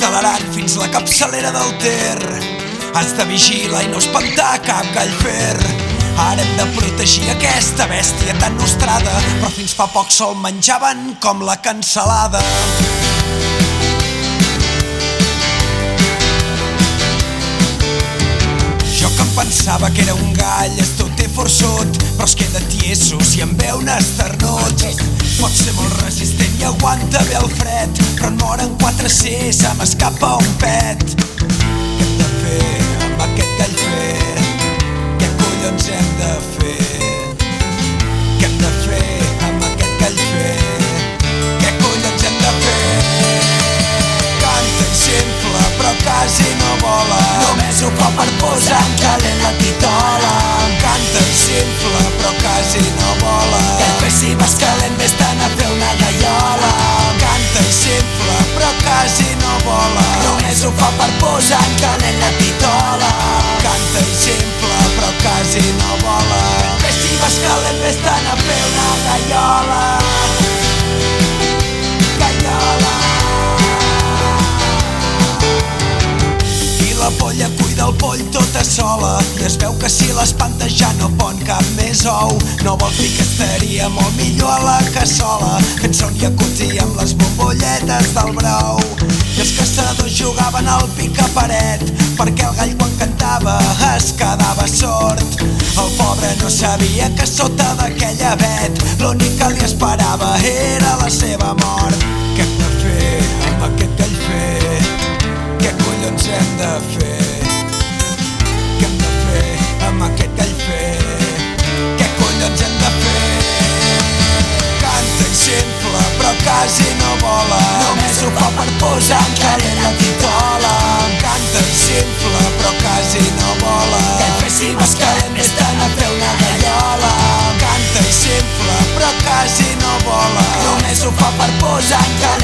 de l'Aran fins la capçalera del Ter. Has de vigilar i no espantar cap gall fer. Ara hem de protegir aquesta bèstia tan nostrada, però fins fa poc se'l menjaven com la cansalada. Jo que em pensava que era un gall estot i forçut, però es queda tieso si em veu un esternut. Pot ser molt resistent i aguanta bé el fred, però en moren 4 C, se m'escapa un pet. Què hem de fer amb aquest gall fer? Què collons hem de fer? Què hem de fer amb aquest gall fer? Què collons hem de fer? Canta i s'infla però quasi no vola, només ho fa per posar en calent la titola. Canta i s'infla però quasi no vola, gall fer si vas calent vés a fer una gaiola. Canta i s'infla però quasi no vola, només ho fa per posar en calent la titola. Canta i s'infla però quasi no vola, vés si vas calent vés a fer una gaiola. Gaiola. I la polla cuida el poll tota sola, i es veu que si l'espanta ja no pon cap més ou. No vol dir que estaria molt millor a la cassola, fent-se un jacuzzi amb les bombolletes del brou. I els caçadors jugaven al picaparet, perquè el gall quan cantava es quedava sord. El pobre no sabia que sota d'aquell avet l'únic que li esperava era la seva mort. Què hem de fer amb aquest gall fer? Què collons hem de fer? Què hem de fer amb aquest gall fer? Què collons hem de fer? Canta i s'infla però quasi no vola, només ho fa per posar en calent la titola. Canta i s'infla però quasi no vola, gall fer si vas calent vés a fer una gaiola. Canta i s'infla però quasi no vola, només ho fa per posar en calent